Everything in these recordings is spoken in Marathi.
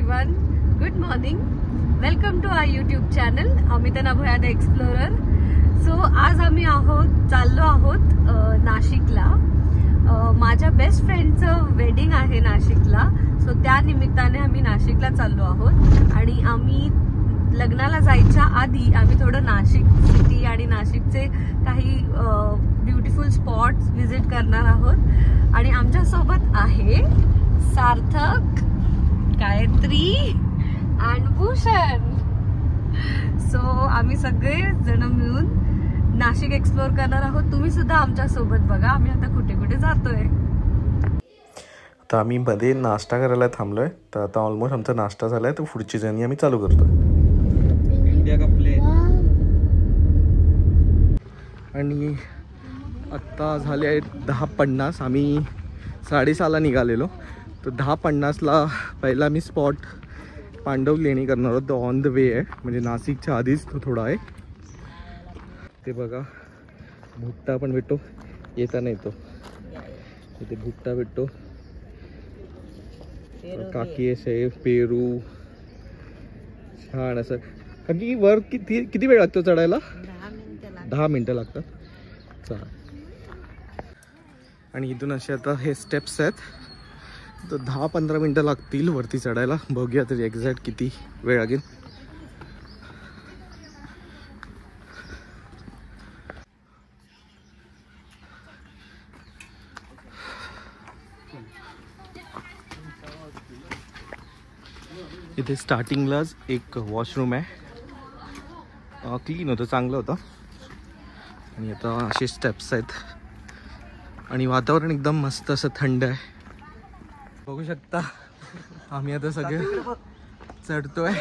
Everyone, good morning. Welcome to our YouTube channel Amita Bhoya the explorer. So आज आम्ही चाललो आहोत नाशिकला. माझ्या बेस्ट फ्रेंडचं वेडिंग आहे नाशिकला. सो त्या निमित्ताने आम्ही नाशिकला चाललो आहोत आणि आम्ही लग्नाला जायच्या आधी आम्ही थोडं नाशिक सिटी आणि नाशिकचे काही ब्युटिफुल स्पॉट्स व्हिजिट करणार आहोत. आणि आमच्या सोबत आहे सार्थक, गायत्री आणि भूषण. सो आम्ही सगळे जण मिळून नाशिक एक्सप्लोर करणार आहोत. तुम्ही सुद्धा आमच्या सोबत बघा आम्ही आता कुठे कुठे जातोय. आता आम्ही मध्ये नाश्ता करायला थांबलोय. तर आता ऑलमोस्ट आमचा नाश्ता झालाय. तर पुढची जर्नी आम्ही चालू करतोय. आणि आत्ता झाले आहेत 10:50. आम्ही 6:30ला निघालेलो. तर 10:50ला पहिला मी स्पॉट पांडव लेणी करणार आहोत. तो ऑन द वे आहे, म्हणजे नाशिकच्या आधीच तो थोडा आहे. ते बघा भुट्टा पण भेटतो येताना येतो. इथे भुट्टा भेटतो, काकी आहे, पेरू छान असं. काकी वर किती वेळ लागतो चढायला? 10 मिनिटं लागतात. चला. आणि इथून असे आता हे स्टेप्स आहेत. तर 10-15 मिनिटं लागतील वरती चढायला. बघूया तरी एक्झॅक्ट किती वेळ लागेल. इथे स्टार्टिंगलाच एक वॉशरूम आहे. क्लीन होतं, चांगलं होतं. आणि आता असे स्टेप्स आहेत आणि वातावरण एकदम मस्त असं थंड आहे. बघू शकता आम्ही आता सगळे चढतोय.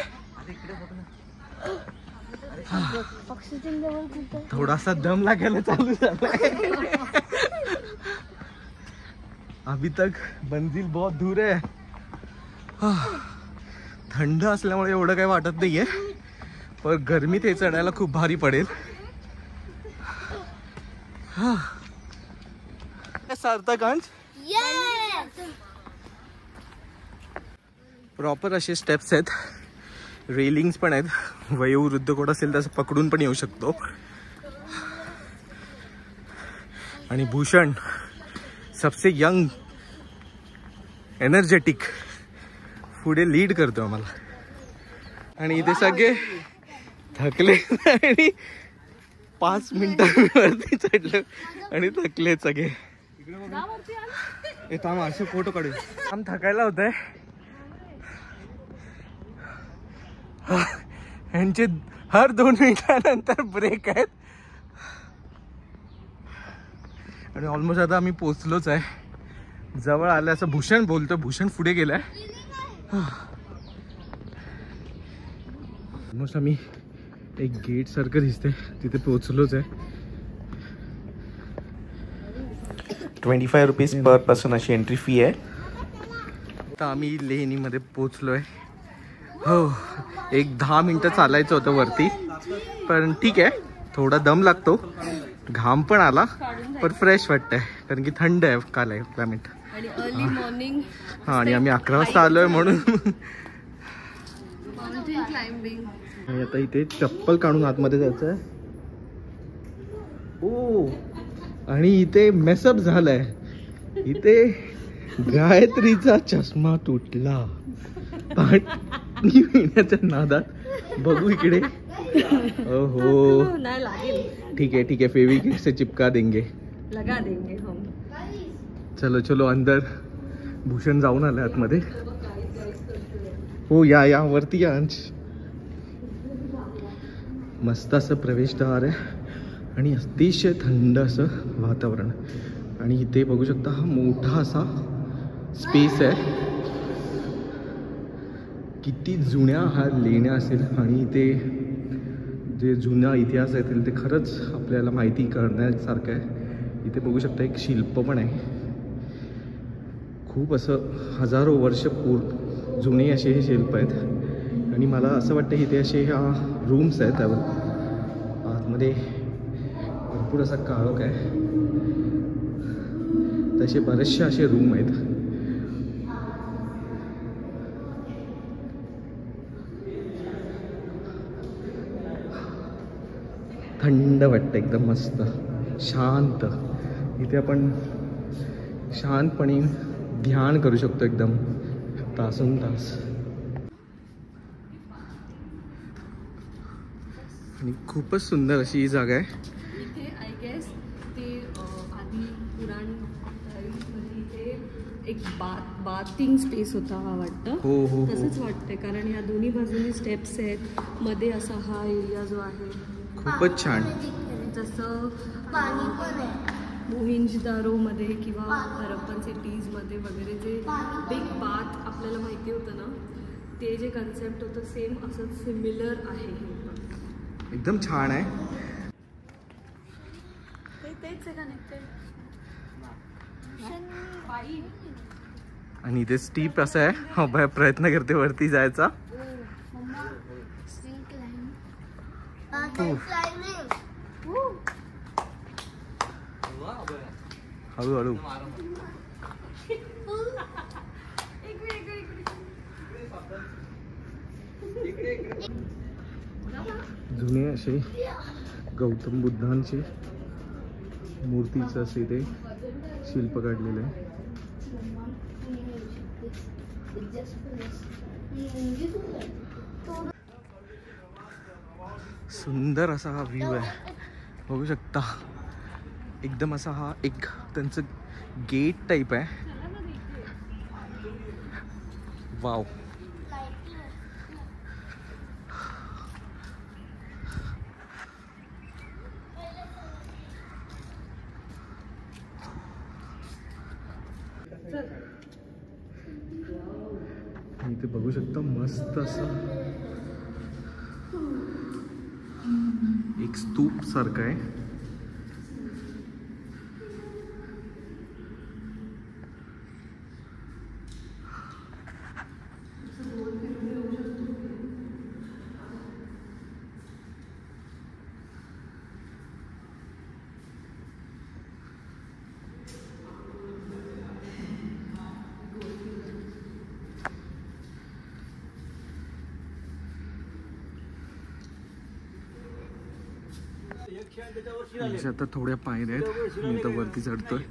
थोडासा दम लागायला चालू झालाय. अभी तक मंजिल बहुत दूर है. थंड असल्यामुळे एवढं काही वाटत नाहीये, पण गरमीत हे चढायला खूप भारी पडेल. सार्थकांश प्रॉपर असे स्टेप्स आहेत. रेलिंग्स पण आहेत. वयोवृद्ध कोण असेल तसं पकडून पण येऊ शकतो. आणि भूषण सबसे यंग एनर्जेटिक पुढे लीड करतो आम्हाला. आणि इथे सगळे थकले आणि 5 मिनिटांवरती चढले आणि थकले सगळे. असे फोटो काढू. आम थकायला होतंय. यांचे हर 2 मिनिटानंतर ब्रेक आहेत. आणि ऑलमोस्ट आता आम्ही पोचलोच आहे. जवळ आलं असं भूषण बोलतो. भूषण पुढे गेलाय. ऑलमोस्ट आम्ही एक गेट सारखं दिसते तिथे पोचलोच आहे. 25 रुपीज पर पर्सन अशी एंट्री फी आहे. आता आम्ही लेणीमध्ये पोचलोय. हो, एक 10 मिनिटं चालायचं होतं वरती, पण ठीक आहे. थोडा दम लागतो, घाम पण आला, पण फ्रेश वाटतंय कारण की थंड आहे काल आहे क्लायमेट. आणि अर्ली मॉर्निंग. हां, आणि आम्ही 11 वाजता आलोय म्हणून. Mountain climbing. आणि आता इथे चप्पल काढून आतमध्ये जायचं आहे. ओ, आणि इथे मेसअप झालाय. इथे गायत्रीचा चष्मा तुटला पाणी पिण्याच्या नादात. बघू इकडे. ओहो, ठीक है फेविक्विक से चिपका देंगे, लगा देंगे हम. चलो चलो अंदर. भूषण जाऊन आले आतमध्ये. हो, या वरती या अंश. मस्त असं प्रवेशद्वार आहे आणि अतिशय थंड असं वातावरण. आणि इथे बघू शकता हा मोठा असा स्पेस आहे. किती जुन्या हा लेण्या असेल आणि इथे जे जुना इतिहास आहे ते खरंच आपल्याला माहिती करण्यासारखं आहे. इथे बघू शकता एक शिल्प पण आहे. खूप असं हजारो वर्ष जुने असे हे शिल्प आहेत. आणि मला असं वाटतं इथे असे ह्या रूम्स आहेत. आतमध्ये भरपूर असा काळोख आहे. तसे बरेचसे असे रूम आहेत. थंड वाटतं एकदम मस्त शांत. इथे आपण शांतपणे ध्यान करू शकतो एकदम तासन तास. आणि खूपच सुंदर अशी ही जागा आहे. इथे आय गेस ते आधी पुराण इथे एक बाथिंग स्पेस होता हा वाटतं. हो तसंच वाटतंय कारण ह्या दोन्ही बाजूनी स्टेप्स आहेत, मध्ये असा हा एरिया जो आहे खूपच छान. जसं पाणी पण आहे. मोहिंजदारोमध्ये किंवा हरप्पन सिटीजमध्ये वगैरे जे बिग बाथ आपल्याला माहिती होतं ना, ते जे कन्सेप्ट होतं सेम असं सिमिलर आहे हे पण. एकदम छान आहे. तेच आहे कनेक्टेड. आणि इथे स्टीप असं आहे. अभय प्रयत्न करते वरती जायचा. हळूहळू. जुने असे गौतम बुद्धांची मूर्तीचं असे ते शिल्प काढलेलं आहे. सुंदर असा हा व्ह्यू आहे, बघू शकता. एकदम असा हा एक त्यांचं गेट टाईप आहे. वाव. इथे बघू शकता मस्त असं एक स्तूप सारखं आहे. आता थोड्या पायऱ्या आहेत, मी आता वरती चढतोय.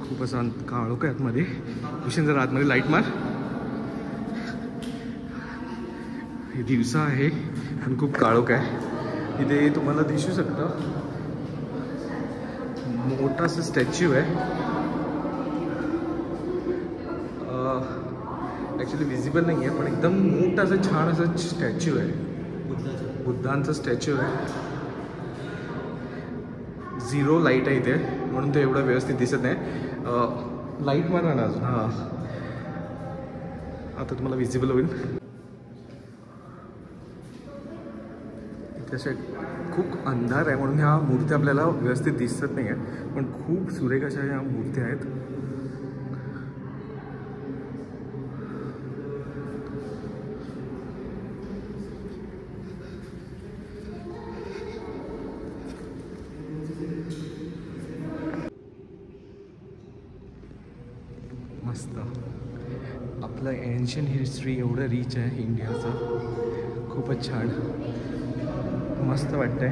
खूप असं काळोख आहे आतमध्ये. भूषण जरा आतमध्ये लाईट मार. हे दिवसा आहे पण खूप काळोख आहे. इथे तुम्हाला दिसू शकतं मोठासा स्टॅच्यू आहे. ॲक्च्युली विजिबल नाही आहे पण एकदम मोठा असं छान असं स्टॅच्यू आहे. बुद्धांचा स्टॅच्यू आहे. झिरो लाईट आहे इथे म्हणून ते एवढं व्यवस्थित दिसत नाही. लाईट मारा ना अजून. हां आता तुम्हाला विजिबल होईल. इथे असे खूप अंधार आहे म्हणून ह्या मूर्त्या आपल्याला व्यवस्थित दिसत नाही आहे पण खूप सुरेख अशा ह्या मूर्त्या आहेत. मस्त. आपलं एन्शियंट हिस्ट्री एवढं रिच आहे इंडियाचं. खूपच छान मस्त वाटतंय.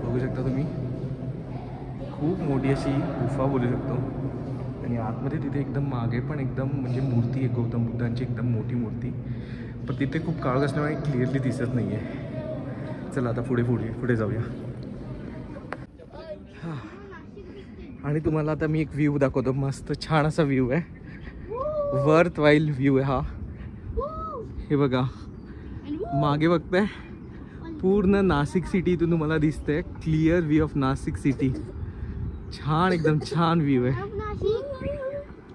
बघू शकता तुम्ही खूप मोठी अशी गुफा बोलू शकतो. आणि आतमध्ये तिथे एकदम मागे पण एकदम म्हणजे मूर्ती आहे गौतम बुद्धांची एकदम मोठी मूर्ती. पण तिथे खूप काळोख असल्यामुळे क्लिअरली दिसत नाही आहे. चला आता पुढे जाऊया. हां आणि तुम्हाला आता मी एक व्ह्यू दाखवतो. मस्त छान असा व्ह्यू आहे. वर्थ वाईल व्ह्यू आहे हा. हे बघा मागे बघताय पूर्ण नाशिक सिटी इथून तुम्हाला दिसते. Clear view of Nashik city. छान एकदम छान व्ह्यू आहे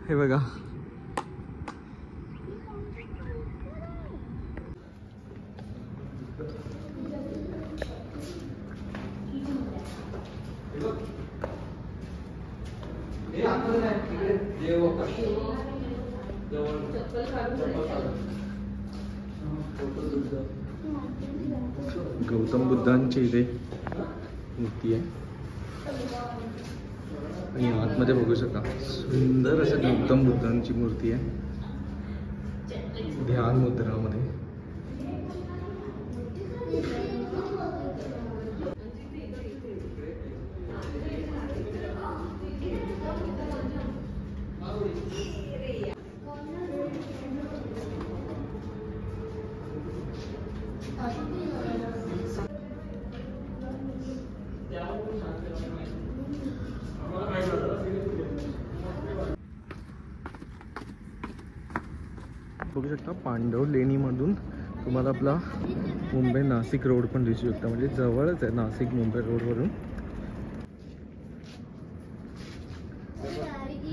हे बघा. गौतम बुद्धांची इथे मूर्ती आहे आणि आतमध्ये बघू शकता सुंदर असं गौतम बुद्धांची मूर्ती आहे ध्यान मुद्रामध्ये. बघू शकता पांडव लेणीमधून तुम्हाला आपला मुंबई नाशिक रोड पण दिसू शकता. म्हणजे जवळच आहे नाशिक मुंबई रोडवरून.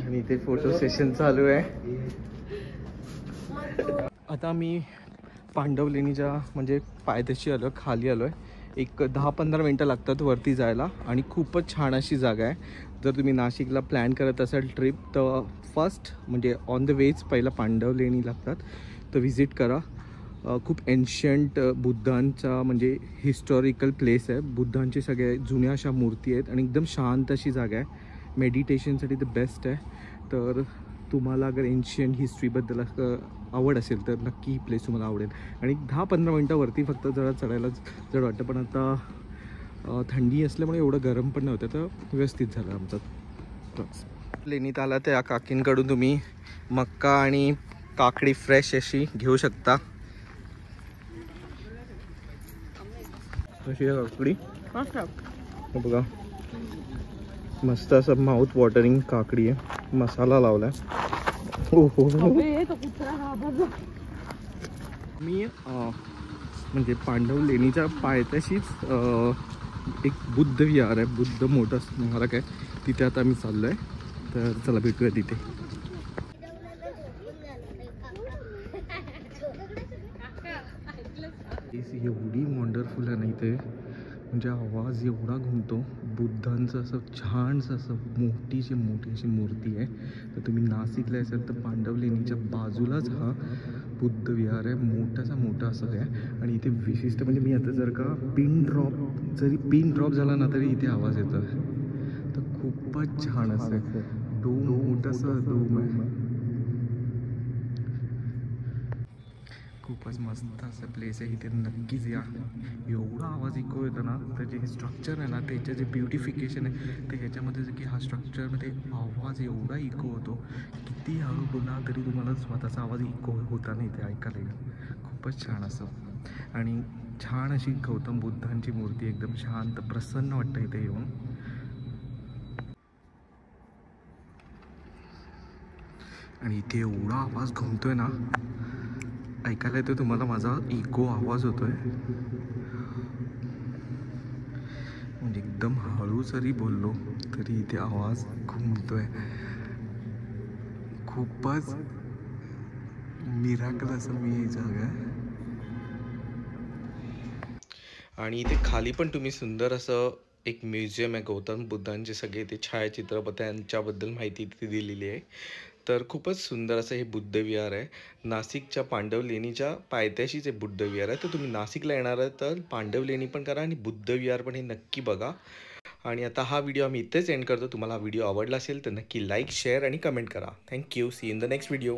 आणि इथे फोटो सेशन चालू आहे. आता मी पांडव लेणीच्या म्हणजे पायथ्याशी आलो, खाली आलो आहे. एक 10-15 मिनटं लागतात वरती जायला आणि खूपच छान अशी जागा आहे. जर तुम्ही नाशिकला प्लॅन करत असाल ट्रिप तर फर्स्ट म्हणजे ऑन द वेज पहिला पांडव लेणी लागतात तर व्हिजिट करा. खूप एन्शंट बुद्धांचा म्हणजे हिस्टॉरिकल प्लेस आहे. बुद्धांचे सगळे जुन्या अशा मूर्ती आहेत आणि एकदम शांत अशी जागा आहे. मेडिटेशनसाठी द बेस्ट आहे. तर तुम्हाला अगर एन्शियंट हिस्ट्रीबद्दल आवड असेल तर नक्की ही प्लेस तुम्हाला आवडेल. आणि 10-15 मिनटावरती फक्त जरा चढायला जड वाटतं पण आता थंडी असल्यामुळे एवढं गरम पण नव्हतं तर व्यवस्थित झालं आमचं प्रवास. लेणीत आला त्या काकींकडून तुम्ही मक्का आणि काकडी फ्रेश अशी घेऊ शकता. अशी काकडी बघा मस्त असं माउथ वॉटरिंग काकडी आहे. मसाला लावलाय. मी म्हणजे पांडव लेणीच्या पायथ्याशीच एक बुद्ध विहार आहे. बुद्ध मोठा स्मारक आहे तिथे आता मी चाललो आहे. तर चला भेटूया तिथे. एवढी वंडरफुल आहे ना इथे. म्हणजे आवाज एवढा घुमतो. बुद्धांचं असं छानसं असं मोठी अशी मूर्ती आहे. तर तुम्ही नाशिकला असाल तर पांडव लेणीच्या बाजूलाच हा बुद्ध विहार आहे. मोठा असं आहे. आणि इथे विशिष्ट म्हणजे मी आता जर का पिन ड्रॉप झाला ना तरी इथे आवाज येतो आहे. तर खूपच छान असं आहे. डोम मोठासा डोम आहे. खूपच मस्त असं प्लेस आहे. इथे नक्कीच या. एवढा आवाज इको येतो ना तर जे स्ट्रक्चर आहे ना त्याचं जे ब्युटिफिकेशन आहे ते ह्याच्यामध्ये जे की हा स्ट्रक्चरमध्ये आवाज एवढा इको होतो. किती हळू बोला तरी तुम्हाला स्वतःचा आवाज इको होताना इथे ऐकायला येईल. खूपच छान असं. आणि छान अशी गौतम बुद्धांची मूर्ती एकदम शांत प्रसन्न वाटतं इथे येऊन. आणि इथे एवढा आवाज घुमतोय ना ऐकायला येतो तुम्हाला. माझा इको आवाज होतोय. म्हणजे एकदम हळू जरी बोललो तरी इथे आवाज घुमतोय. खूपच मिराकल असं मी ही जागा आहे. आणि इथे खाली पण तुम्ही सुंदर असं एक म्युझियम आहे. गौतम बुद्धांचे सगळे ते छायाचित्र त्यांच्याबद्दल माहिती तिथे दिलेली आहे. तर खूपच सुंदर असं हे बुद्ध विहार आहे. नाशिकच्या पांडव लेणीच्या पायथ्याशीच हे बुद्ध विहार आहे. तर तुम्ही नाशिकला येणार आहे तर पांडव लेणी पण करा आणि बुद्ध विहार पण हे नक्की बघा. आणि आता हा व्हिडिओ आम्ही इथेच एंड करतो. तुम्हाला हा व्हिडिओ आवडला असेल तर नक्की लाईक शेअर आणि कमेंट करा. Thank you. See in the next video.